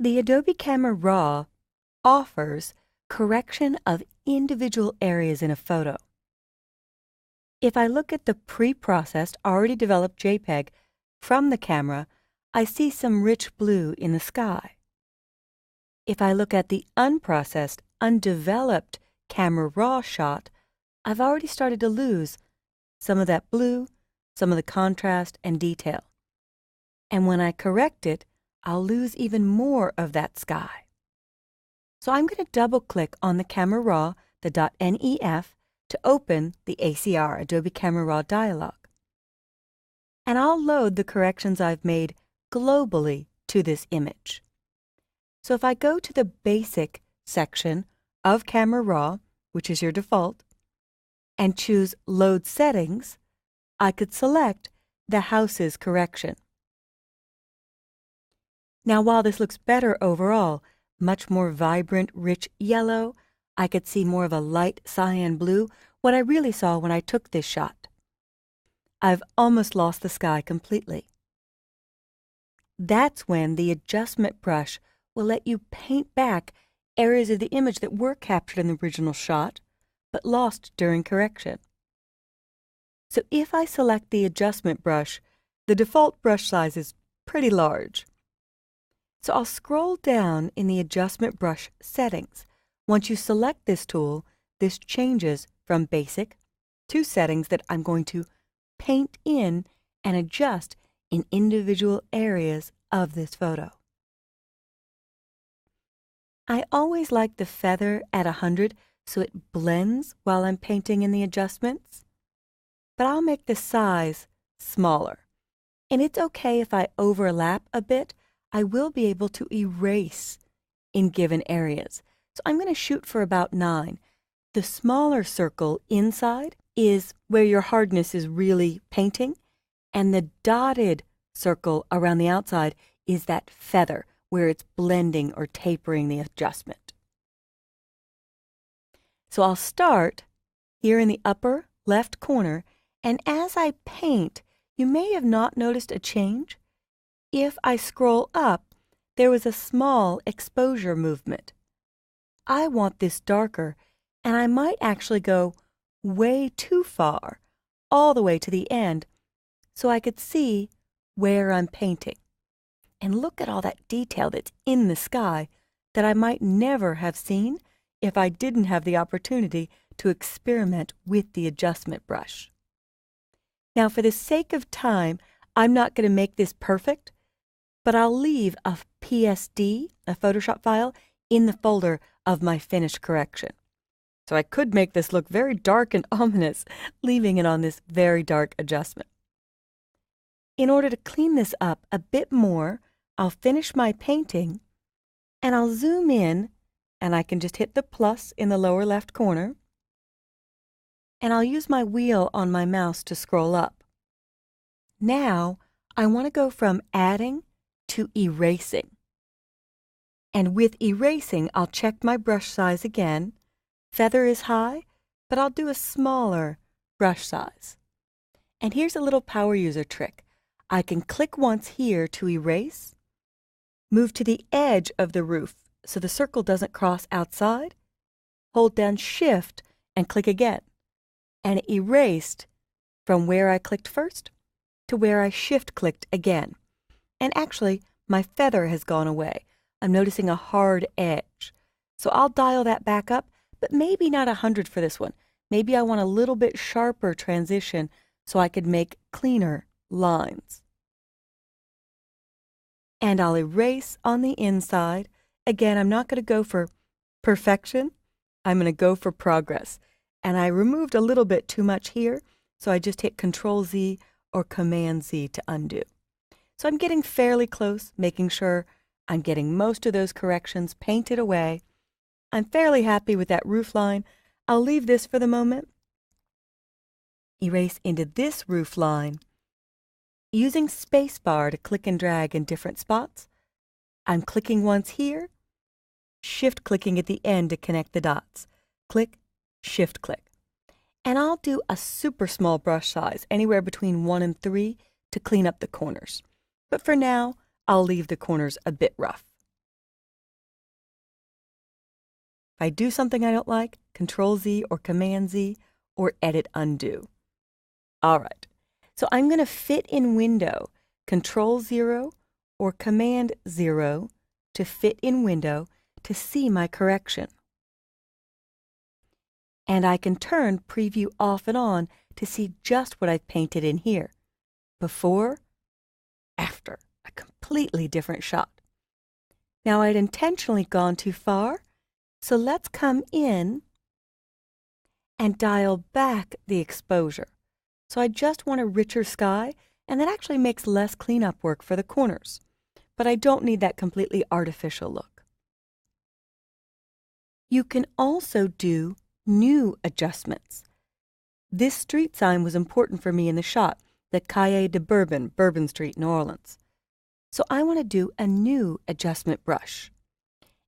The Adobe Camera Raw offers correction of individual areas in a photo. If I look at the pre-processed, already developed JPEG from the camera, I see some rich blue in the sky. If I look at the unprocessed, undeveloped Camera Raw shot, I've already started to lose some of that blue, some of the contrast and detail. And when I correct it, I'll lose even more of that sky. So I'm going to double-click on the Camera Raw, the .nef, to open the ACR, Adobe Camera Raw dialog. And I'll load the corrections I've made globally to this image. So if I go to the Basic section of Camera Raw, which is your default, and choose Load Settings, I could select the Houses correction. Now, while this looks better overall, much more vibrant, rich yellow, I could see more of a light cyan blue, what I really saw when I took this shot. I've almost lost the sky completely. That's when the adjustment brush will let you paint back areas of the image that were captured in the original shot, but lost during correction. So if I select the adjustment brush, the default brush size is pretty large. So I'll scroll down in the adjustment brush settings. Once you select this tool, this changes from basic to settings that I'm going to paint in and adjust in individual areas of this photo. I always like the feather at 100 so it blends while I'm painting in the adjustments, but I'll make the size smaller. And it's okay if I overlap a bit. I will be able to erase in given areas. So I'm going to shoot for about 9. The smaller circle inside is where your hardness is really painting, and the dotted circle around the outside is that feather where it's blending or tapering the adjustment. So I'll start here in the upper left corner, and as I paint, you may have not noticed a change. If I scroll up, there was a small exposure movement. I want this darker, and I might actually go way too far, all the way to the end, so I could see where I'm painting. And look at all that detail that's in the sky that I might never have seen if I didn't have the opportunity to experiment with the adjustment brush. Now, for the sake of time, I'm not going to make this perfect, but I'll leave a PSD, a Photoshop file, in the folder of my finished correction. So I could make this look very dark and ominous, leaving it on this very dark adjustment. In order to clean this up a bit more, I'll finish my painting, and I'll zoom in, and I can just hit the plus in the lower left corner, and I'll use my wheel on my mouse to scroll up. Now, I want to go from adding to erasing. And with erasing, I'll check my brush size again. Feather is high, but I'll do a smaller brush size. And here's a little power user trick. I can click once here to erase, move to the edge of the roof so the circle doesn't cross outside, hold down Shift and click again. And it erased from where I clicked first to where I Shift-clicked again. And actually, my feather has gone away. I'm noticing a hard edge. So I'll dial that back up, but maybe not 100 for this one. Maybe I want a little bit sharper transition so I could make cleaner lines. And I'll erase on the inside. Again, I'm not going to go for perfection. I'm going to go for progress. And I removed a little bit too much here, so I just hit Control-Z or Command-Z to undo. So I'm getting fairly close, making sure I'm getting most of those corrections painted away. I'm fairly happy with that roof line. I'll leave this for the moment. Erase into this roof line. Using spacebar to click and drag in different spots, I'm clicking once here, Shift-clicking at the end to connect the dots. Click, Shift-click. And I'll do a super small brush size, anywhere between 1 and 3, to clean up the corners. But for now, I'll leave the corners a bit rough. If I do something I don't like, Control Z or Command Z or Edit Undo. All right, so I'm going to fit in window, Control 0 or Command 0 to fit in window to see my correction. And I can turn preview off and on to see just what I've painted in here. Before, after, a completely different shot. Now I'd intentionally gone too far, so let's come in and dial back the exposure. So I just want a richer sky, and that actually makes less cleanup work for the corners. But I don't need that completely artificial look. You can also do new adjustments. This street sign was important for me in the shot, the Calle de Bourbon, Bourbon Street, New Orleans. So I want to do a new adjustment brush.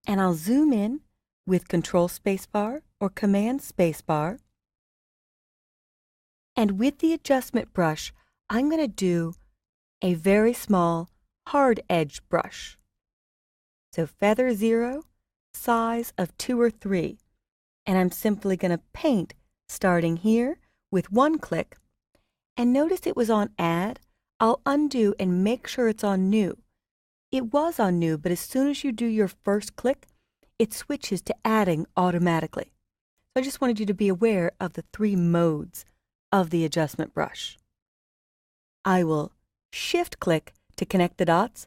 And I'll zoom in with Control Spacebar or Command Spacebar. And with the adjustment brush, I'm going to do a very small, hard edge brush. So feather 0, size of 2 or 3. And I'm simply going to paint starting here with one click. And notice it was on Add. I'll undo and make sure it's on New. It was on New, but as soon as you do your first click, it switches to adding automatically. So I just wanted you to be aware of the 3 modes of the adjustment brush. I will shift click to connect the dots,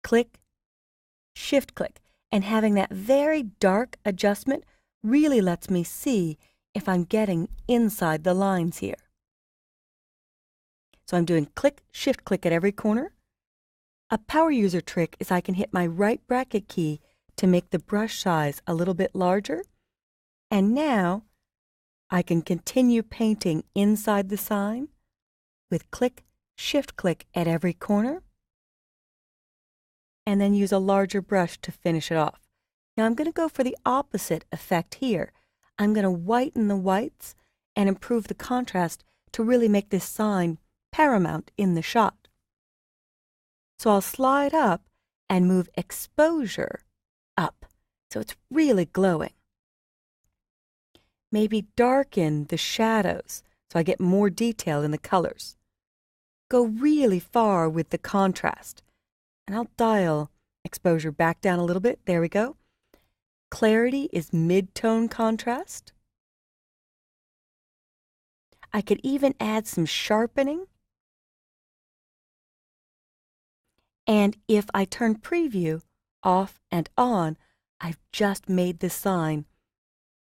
click, shift click, and having that very dark adjustment really lets me see if I'm getting inside the lines here. So I'm doing click, shift click at every corner. A power user trick is I can hit my right bracket key to make the brush size a little bit larger, and now I can continue painting inside the sign with click, shift click at every corner, and then use a larger brush to finish it off. Now I'm going to go for the opposite effect here. I'm going to whiten the whites and improve the contrast to really make this sign paramount in the shot. So I'll slide up and move exposure up so it's really glowing. Maybe darken the shadows so I get more detail in the colors. Go really far with the contrast. And I'll dial exposure back down a little bit. There we go. Clarity is mid-tone contrast. I could even add some sharpening. And if I turn preview off and on, I've just made the sign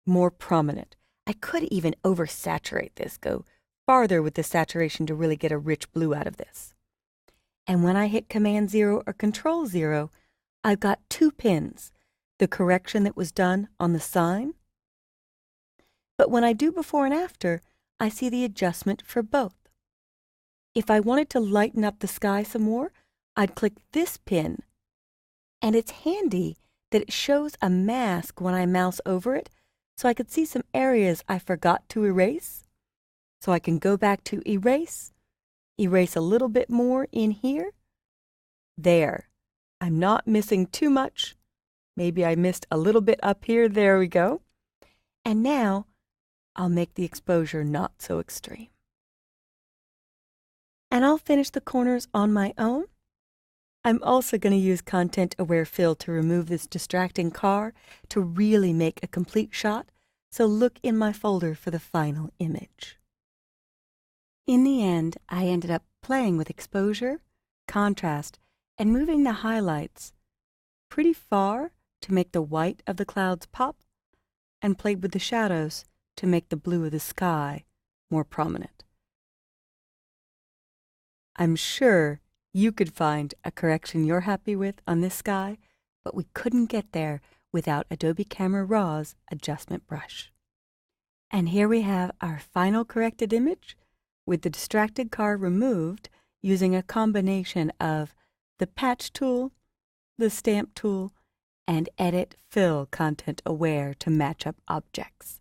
more prominent. I could even oversaturate this, go farther with the saturation to really get a rich blue out of this. And when I hit Command 0 or Control 0, I've got 2 pins, the correction that was done on the sign. But when I do before and after, I see the adjustment for both. If I wanted to lighten up the sky some more, I'd click this pin. And it's handy that it shows a mask when I mouse over it, so I could see some areas I forgot to erase. So I can go back to erase a little bit more in here. There. I'm not missing too much. Maybe I missed a little bit up here. There we go. And now I'll make the exposure not so extreme. And I'll finish the corners on my own. I'm also going to use Content Aware Fill to remove this distracting car to really make a complete shot, so look in my folder for the final image. In the end, I ended up playing with exposure, contrast, and moving the highlights pretty far to make the white of the clouds pop, and played with the shadows to make the blue of the sky more prominent. I'm sure you could find a correction you're happy with on this sky, but we couldn't get there without Adobe Camera Raw's adjustment brush. And here we have our final corrected image with the distracted car removed using a combination of the patch tool, the stamp tool, and Edit Fill Content Aware to match up objects.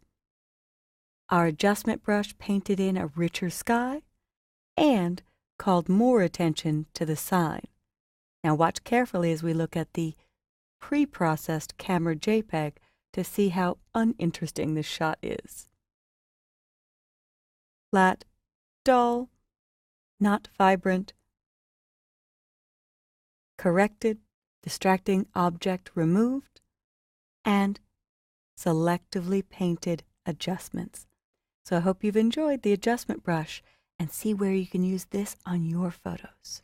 Our adjustment brush painted in a richer sky and called more attention to the sign. Now watch carefully as we look at the pre-processed camera JPEG to see how uninteresting this shot is. Flat, dull, not vibrant, corrected, distracting object removed, and selectively painted adjustments. So I hope you've enjoyed the adjustment brush and see where you can use this on your photos.